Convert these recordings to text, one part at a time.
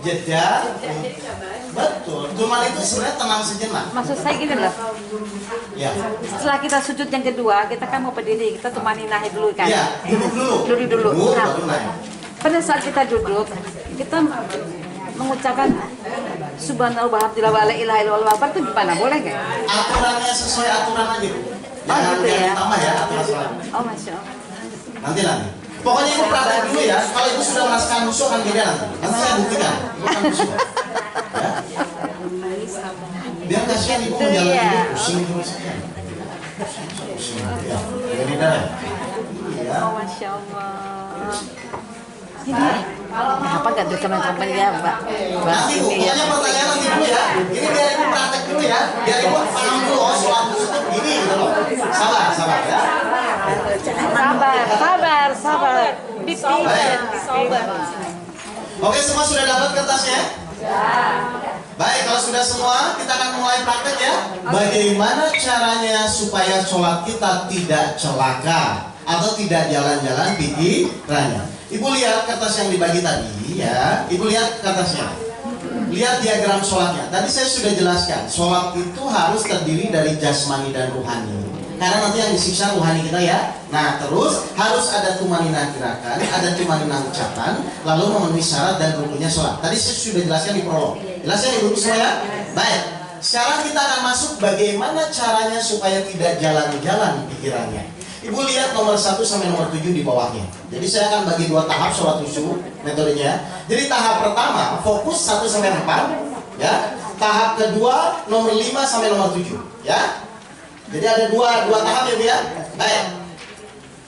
jeda. Betul. Cuman itu sebenarnya tenang sejenak. Maksud saya gini loh. Ya. Setelah kita sujud yang kedua, kita kan mau berdiri, kita tumaninah dulu kan. Iya, duduk dulu. Duduk. Nah, Baru naik. pada saat kita duduk, kita mengucapkan subhanallah wa la ilaha illallah itu gimana? Boleh nggak? Aturannya sesuai aturan aja. Jangan gitu ya? ditambah ya aturan sholat. Oh, Masya Allah. Nanti. Pokoknya ibu praktek dulu ya. Kalau ibu sudah merasakan khusyuk kan beda nanti. Nanti saya buktikan. Ibu kan khusyuk. Ya. Biar kasihan ibu menjalani hidup pusing terus. Ya. Jadi dah. Ya. Oh, Masya Allah. Ini apa gak tuh teman-teman ya, Mbak? Nanti bu, pokoknya pertanyaan nanti dulu ya. Ini biar ibu praktek dulu ya. Biar ibu paham dulu. Oh, sholat itu gini gitu loh. Sabar ya. Sabar. Oke, semua sudah dapat kertasnya? Baik, kalau sudah semua, kita akan mulai praktek ya. Bagaimana caranya supaya sholat kita tidak celaka atau tidak jalan-jalan pikirannya? Ibu lihat kertas yang dibagi tadi ya. Ibu lihat kertasnya. Lihat diagram sholatnya. Tadi saya sudah jelaskan, sholat itu harus terdiri dari jasmani dan ruhani. Karena nanti yang disiksa ruhani kita ya. Nah, terus harus ada tumaninah gerakan, ada tumaninah ucapan, lalu memenuhi syarat dan rukunnya sholat. Tadi saya sudah jelaskan di prolog. Jelas ya ibu semua ya? Baik. Sekarang kita akan masuk bagaimana caranya supaya tidak jalan-jalan pikirannya. Ibu lihat nomor 1 sampai nomor 7 di bawahnya. Jadi saya akan bagi 2 tahap sholat khusyuk metodenya. Jadi tahap pertama fokus 1 sampai 4 ya. Tahap kedua nomor 5 sampai nomor 7 ya. Jadi ada dua tahap ya Bu ya. Baik.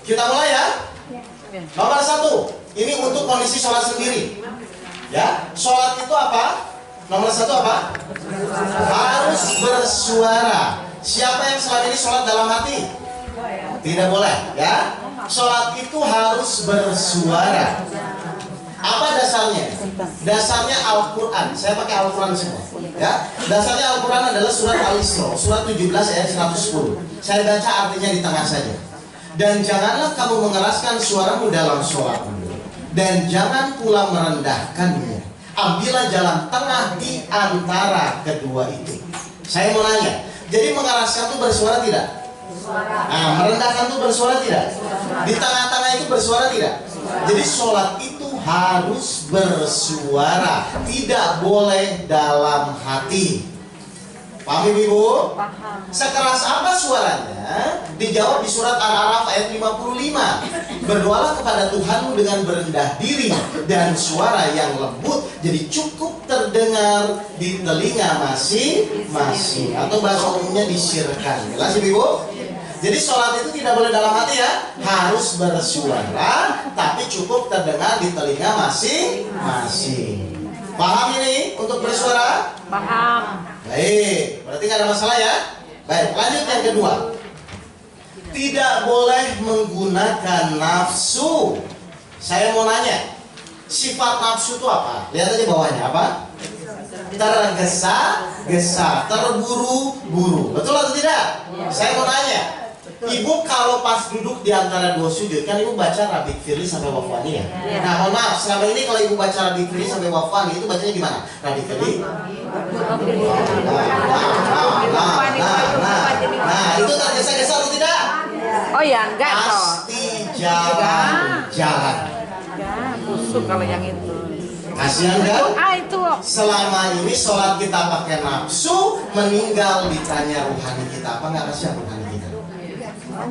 Kita mulai ya. Nomor 1, ini untuk kondisi sholat sendiri. Ya, sholat itu apa? Nomor 1 apa? Harus bersuara. Siapa yang selama ini sholat dalam hati? Tidak boleh ya. Sholat itu harus bersuara. Apa dasarnya? Dasarnya Al-Quran. Saya pakai Al-Quran semua ya. Dasarnya Al-Quran adalah surat Al-Isra, surat 17 ayat 110. Saya baca artinya di tengah saja. Dan janganlah kamu mengeraskan suaramu dalam sholatmu, dan jangan pula merendahkannya. Ambillah jalan tengah di antara kedua itu. Saya mau nanya, jadi mengeraskan itu bersuara tidak? Nah, merendahkan itu bersuara tidak? Di tengah-tengah itu bersuara tidak? Jadi sholat itu harus bersuara, tidak boleh dalam hati. Paham Ibu? Paham. Sekeras apa suaranya? Dijawab di surat Al-A'raf ayat 55. Berdoalah kepada Tuhanmu dengan berendah diri dan suara yang lembut, jadi cukup terdengar di telinga masing-masing, atau bahasa umumnya disirkan. Jelas Ibu? Jadi sholat itu tidak boleh dalam hati ya, harus bersuara, tapi cukup terdengar di telinga masing-masing. Paham ini untuk bersuara? Paham. Baik, berarti nggak ada masalah ya. Baik, lanjut yang kedua. Tidak boleh menggunakan nafsu. Saya mau nanya, sifat nafsu itu apa? Lihat aja bawahnya apa? Tergesa-gesa, terburu-buru. Betul atau tidak? Saya mau nanya, Ibu kalau pas duduk di antara 2 sujud, kan Ibu baca Rabbik firli sampai wafani ya? Nah, mohon maaf, selama ini kalau Ibu baca Rabbik firli sampai wafani, itu bacanya gimana? Rabbik firli? Nah, itu tergesa-gesa atau tidak? Oh ya, enggak toh. Pasti jalan. Enggak, busuk kalau yang itu. Kasihan kan? Itu. Selama ini sholat kita pakai nafsu, meninggal ditanya ruhani kita apa? Nggak kasihan ruhani kita.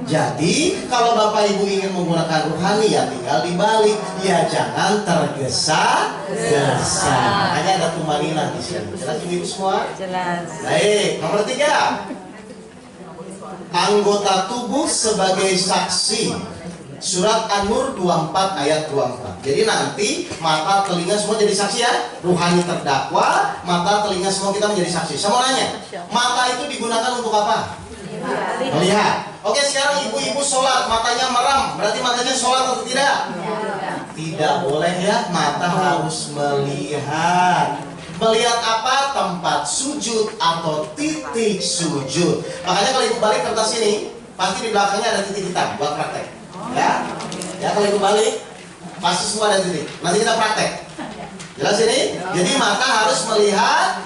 Jadi kalau Bapak Ibu ingin menggunakan ruhani ya tinggal dibalik, ya jangan tergesa-gesa. Hanya ada tumaninah di sini. Jelas Ibu semua? Jelas. Baik, nomor 3. Anggota tubuh sebagai saksi. Surat An-Nur 24 ayat 24. Jadi nanti mata telinga semua jadi saksi ya. Ruhani terdakwa, mata telinga semua kita menjadi saksi. Saya mau nanya, mata itu digunakan untuk apa? Melihat. Oke, sekarang ibu-ibu sholat, matanya merem, berarti matanya sholat atau tidak? Tidak boleh ya, mata harus melihat. Melihat apa? Tempat sujud atau titik sujud. Makanya kalau ibu balik kertas ini, pasti di belakangnya ada titik hitam buat praktek. Ya, kalau ibu balik, pasti semua ada titik. Nanti kita praktek. Jelas ini? Jadi mata harus melihat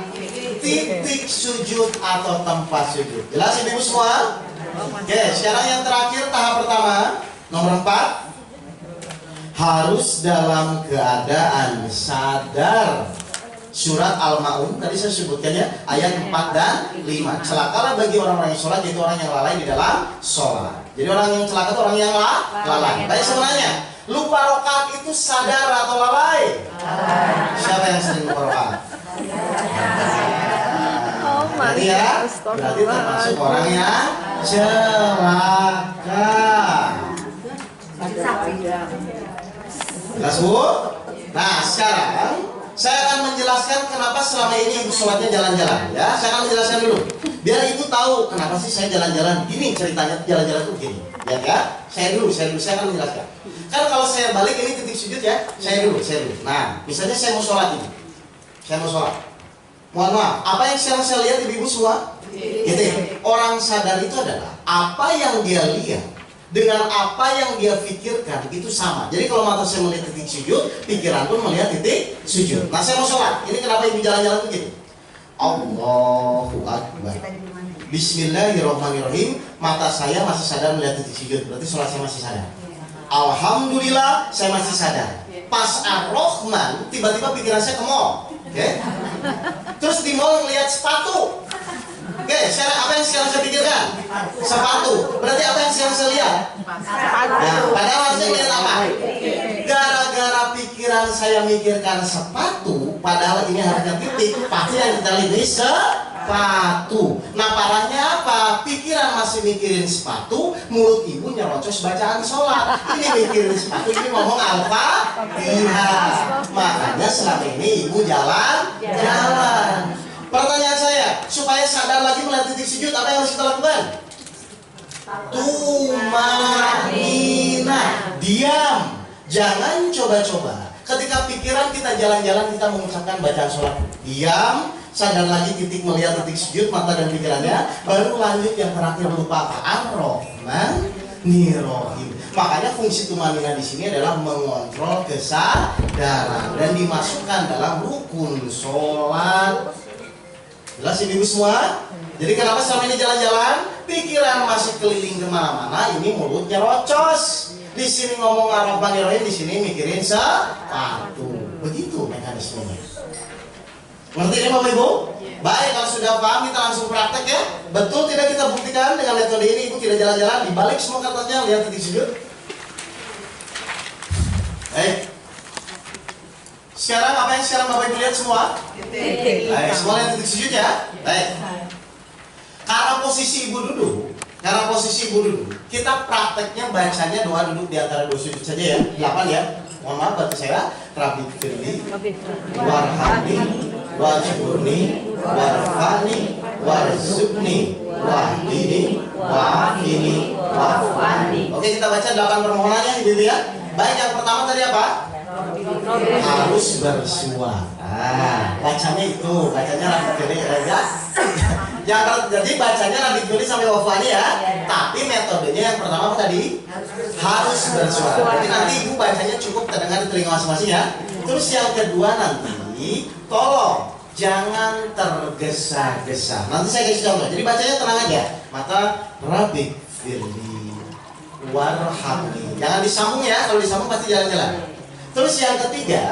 titik sujud atau tempat sujud. Jelas ibu semua? Oke, sekarang yang terakhir tahap pertama, nomor 4. Harus dalam keadaan sadar. Surat Al-Ma'un tadi saya sebutkan ya, ayat 4 dan 5. Celakalah bagi orang-orang yang sholat, yaitu orang yang lalai di dalam sholat. Jadi orang yang celaka itu orang yang lalai. Baik, sebenarnya lupa rokaat itu sadar atau lalai? Siapa yang sering lupa rokaat? Berarti ya, berarti termasuk orang yang celaka. Jelas Bu? Nah sekarang saya akan menjelaskan kenapa selama ini ibu sholatnya jalan-jalan. Ya, saya akan menjelaskan dulu. Biar ibu tahu kenapa sih saya jalan-jalan. Gini ceritanya, jalan-jalan tuh gini. Ya. Saya akan menjelaskan. Kan kalau saya balik ini titik sujud ya. Saya dulu. Nah, misalnya saya mau sholat ini. Mohon maaf, apa yang sekarang saya lihat ibu semua? Gitu. Orang sadar itu adalah apa yang dia lihat dengan apa yang dia pikirkan itu sama. Jadi kalau mata saya melihat titik sujud, pikiran pun melihat titik sujud. Nah saya mau sholat, ini kenapa ibu jalan-jalan begini? Allahu Akbar, Bismillahirrahmanirrahim. Mata saya masih sadar melihat titik sujud, berarti sholat saya masih sadar. Alhamdulillah saya masih sadar. Pas Ar-Rahman, tiba-tiba pikiran saya ke mall. Terus di mall ngelihat sepatu. Sekarang apa yang sekarang saya pikirkan? Sepatu. Berarti apa yang sekarang saya lihat? Nah, padahal harusnya lihat apa? Gara-gara pikiran saya mikirkan sepatu, padahal ini harusnya titik. Pasti yang kita lihat ini sepatu. Nah parahnya apa? Pikiran masih mikirin sepatu, mulut ibu nyerocos bacaan sholat. Ini mikirin sepatu, ini ngomong Al-Fatihah. Makanya selama ini ibu jalan. Pertanyaan saya, supaya sadar lagi melihat titik sujud, apa yang harus kita lakukan? Tumanina, diam. Jangan coba-coba. Ketika pikiran kita jalan-jalan, kita mengucapkan bacaan sholat. Diam, sadar lagi titik melihat titik sujud, mata dan pikirannya. Baru lanjut yang terakhir, lupa apa? Ar-Rahmanir-Rahim. Makanya fungsi tumanina di sini adalah mengontrol kesadaran dan dimasukkan dalam rukun sholat. Jelas ibu semua? Jadi kenapa selama ini jalan-jalan, pikiran masih keliling kemana-mana, ini mulutnya rocos. Di sini ngomong Ar-Rahmanir-Rahim, di sini mikirin sepatu. Begitu mekanismenya. Ngerti ini Bapak Ibu? Baik, kalau sudah paham kita langsung praktek ya. Betul tidak kita buktikan dengan metode ini, ibu tidak jalan-jalan, dibalik semua kertasnya, lihat titik sujud. Baik. Sekarang apa yang sekarang Bapak Ibu lihat semua? Baik, semua lihat titik sujud ya. Baik. Karena posisi ibu duduk, kita prakteknya bacanya doa duduk di antara dua sujud saja ya. 8 ya. Mohon maaf bantu saya. Rabbi firli, warhamni, wajburni, warfani, warzubni, wahdini, wafini, wafani. Oke, kita baca 8 permohonannya ibu ya. Baik, yang pertama tadi apa? Harus bersuara. Bacanya itu, bacanya Rabbi firli ya. Jadi bacanya Rabbi firli sampai wafani ya. Tapi metodenya yang pertama apa tadi? Harus bersuara. Jadi nanti ibu bacanya cukup terdengar di telinga masing-masing ya. Terus yang kedua nanti, tolong jangan tergesa-gesa. Nanti saya kasih contoh. Jadi bacanya tenang aja. Mata Rabbi firli warhamni. Jangan disambung ya. Kalau disambung pasti jalan-jalan. Terus yang ketiga,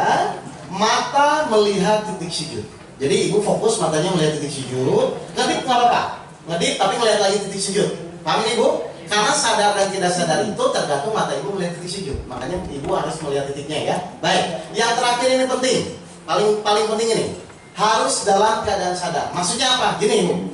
mata melihat titik sujud. Jadi ibu fokus matanya melihat titik sujud. Ngedip nggak apa-apa. Ngedip tapi melihat lagi titik sujud. Paham ini ibu? Karena sadar dan tidak sadar itu tergantung mata ibu melihat titik sujud. Makanya ibu harus melihat titiknya ya. Baik. Yang terakhir ini penting. Paling penting ini. Harus dalam keadaan sadar. Maksudnya apa? Gini ibu.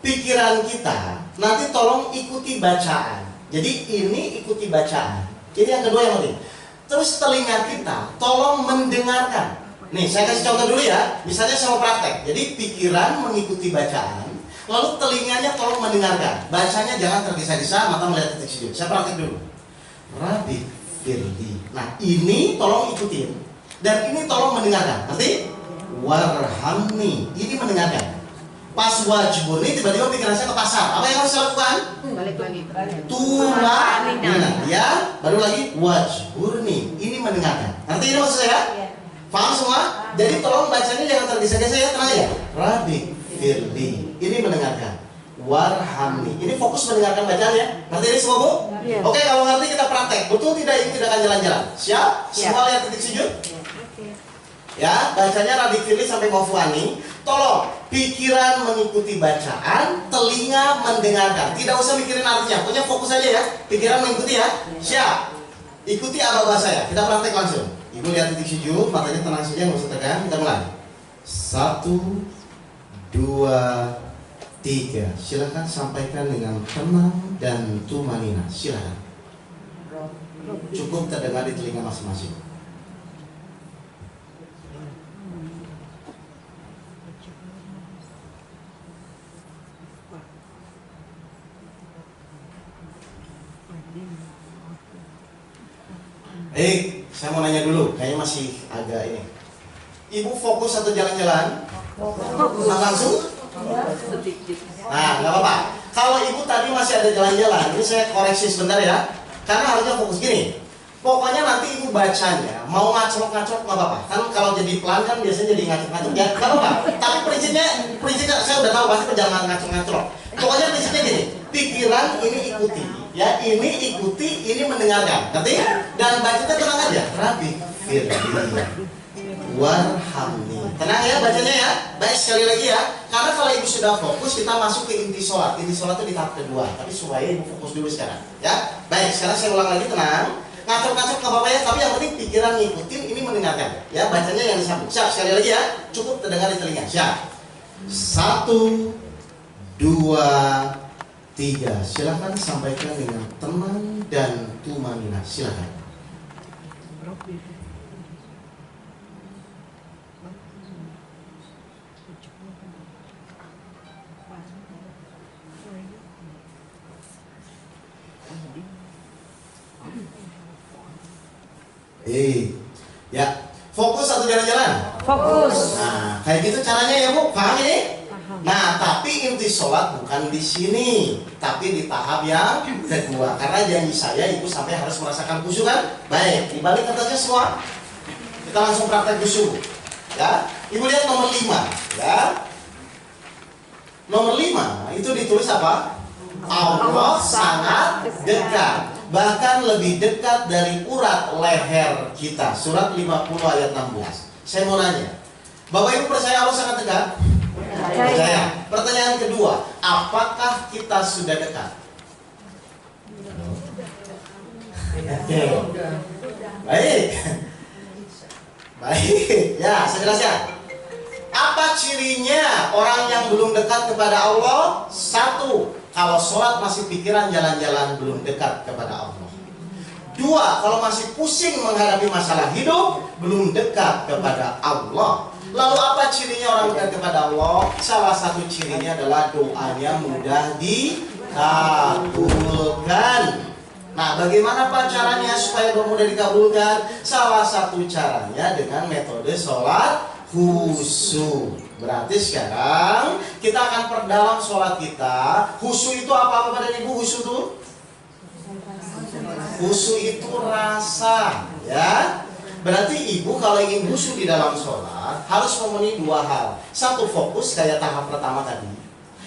Pikiran kita nanti tolong ikuti bacaan. Jadi ini ikuti bacaan. Ini yang kedua yang penting. Terus telinga kita tolong mendengarkan. Nih saya kasih contoh dulu ya. Misalnya saya mau praktek. Jadi pikiran mengikuti bacaan, lalu telinganya tolong mendengarkan. Bacanya jangan tergesa-gesa, mata melihat titik sujud. Saya praktek dulu. Rabbi firli. Nah ini tolong ikutin. Dan ini tolong mendengarkan. Nanti warhamni. Ini mendengarkan. Pas wajburni tiba-tiba pikiran saya ke pasar. Apa yang harus saya lakukan? Balik lagi. Tumanina. Ya, baru lagi wajburni. Ini mendengarkan. Nanti ini maksud saya? Paham semua? Jadi tolong bacanya jangan tergesa-gesa ya, tenang ya. Rabbi firli. Ini mendengarkan. Warhamni. Ini fokus mendengarkan bacaan ya. Ngerti ini semua Bu? Iya. Oke, kalau ngerti kita praktek. Betul tidak ini tidak akan jalan-jalan. Siap? Semua lihat titik sujud? Ya, bacanya Rabbi firli sampai wafuani. Tolong pikiran mengikuti bacaan, telinga mendengarkan. Tidak usah mikirin artinya. Pokoknya fokus aja ya. Pikiran mengikuti ya. Siap. Ikuti aba-aba saya. Kita praktek langsung. Ibu lihat titik sujud, matanya tenang saja, nggak usah tegang. Kita mulai. 1, 2, 3. Silakan sampaikan dengan tenang dan tumanina. Silakan. Cukup terdengar di telinga masing-masing. Saya mau nanya dulu, kayaknya masih agak ini. Ibu fokus atau jalan-jalan? Fokus. Langsung? Nah, nggak apa-apa. Kalau ibu tadi masih ada jalan-jalan, ini saya koreksi sebentar ya. Karena harusnya fokus gini. Pokoknya nanti ibu bacanya, mau ngacrok-ngacrok nggak apa-apa. Kan kalau jadi pelan kan biasanya jadi ngacrok-ngacrok ya, nggak apa-apa. Tapi prinsipnya saya udah tahu pasti jangan ngacrok-ngacrok. Pokoknya prinsipnya gini, pikiran ini ikuti. Ya, ini ikuti, ini mendengarkan, ngerti? Dan bacanya tenang aja. Rabbi firli warhamni. Tenang ya bacanya ya. Baik, sekali lagi ya. Karena kalau ibu sudah fokus, kita masuk ke inti sholat. Inti sholat itu di tahap kedua. Tapi supaya ibu fokus dulu sekarang. Ya, baik. Sekarang saya ulang lagi, tenang. Ngacok-ngacok nggak apa-apa ya. Tapi yang penting pikiran ngikutin, ini mendengarkan. Ya, bacanya yang disambung. Siap, sekali lagi ya. Cukup terdengar di telinga. Siap. 1, 2, 3. Silakan sampaikan dengan tenang dan tumanina. Silakan. Ya, fokus atau jalan-jalan? Fokus. Nah, kayak gitu caranya ya Bu, paham ini? Nah, tapi inti sholat bukan di sini, tapi di tahap yang kedua. Karena janji saya, ibu sampai harus merasakan khusyuk kan? Baik, dibalik atasnya semua. Kita langsung praktek khusyuk. Ya, ibu lihat nomor 5. Ya, nomor 5 itu ditulis apa? Allah sangat dekat. Bahkan lebih dekat dari urat leher kita. Surat 50 ayat 16. Saya mau nanya, Bapak Ibu percaya Allah sangat dekat? Percaya. Pertanyaan kedua, apakah kita sudah dekat? Oke. Baik. Baik. Ya, saya jelaskan. Apa cirinya orang yang belum dekat kepada Allah? 1, kalau sholat masih pikiran jalan-jalan belum dekat kepada Allah. 2, kalau masih pusing menghadapi masalah hidup belum dekat kepada Allah. Lalu apa cirinya orang dekat kepada Allah? Salah satu cirinya adalah doanya mudah dikabulkan. Nah, bagaimana Pak caranya supaya doa mudah dikabulkan? Salah satu caranya dengan metode sholat khusyuk. Berarti sekarang kita akan perdalam sholat kita. Khusyuk itu apa pada ibu? Khusyuk itu? Khusyuk itu rasa, ya. Berarti ibu kalau ingin khusyuk di dalam sholat harus memenuhi 2 hal. 1, fokus kayak tahap pertama tadi.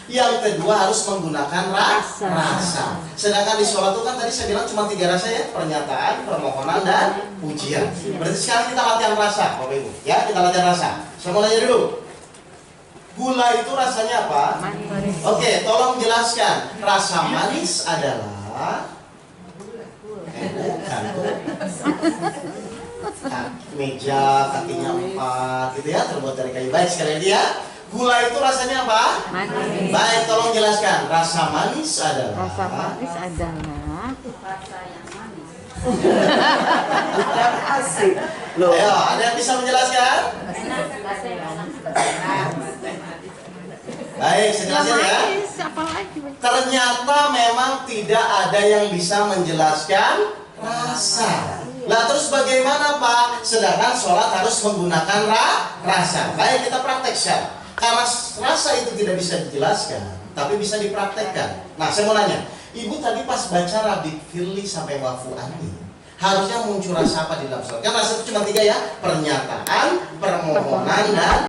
Yang kedua harus menggunakan rasa. Sedangkan di sholat itu kan tadi saya bilang cuma 3 rasa ya, pernyataan, permohonan, dan pujian. Berarti sekarang kita latihan rasa, Bapak Ibu. Ya, kita latihan rasa. Saya mau nanya dulu. Gula itu rasanya apa? Manis. Oke, tolong jelaskan. Rasa manis adalah meja kakinya 4 gitu ya, terbuat dari kayu. Baik, sekali lagi ya. Gula itu rasanya apa? Manis. Baik, tolong jelaskan. Rasa manis adalah. Rasa manis adalah Asik. Ayo, ada yang bisa menjelaskan? Baik, saya jelasin ya. Siapa lagi? Ternyata memang tidak ada yang bisa menjelaskan rasa. Lah terus bagaimana Pak? Sedangkan sholat harus menggunakan rasa. Baik, kita praktek Syah. Karena rasa itu tidak bisa dijelaskan, tapi bisa dipraktekkan. Nah, saya mau nanya, ibu tadi pas baca Rabbi firli sampai wafu ani, harusnya muncul rasa apa di dalam sholat? Kan rasa itu cuma tiga ya, pernyataan, permohonan, dan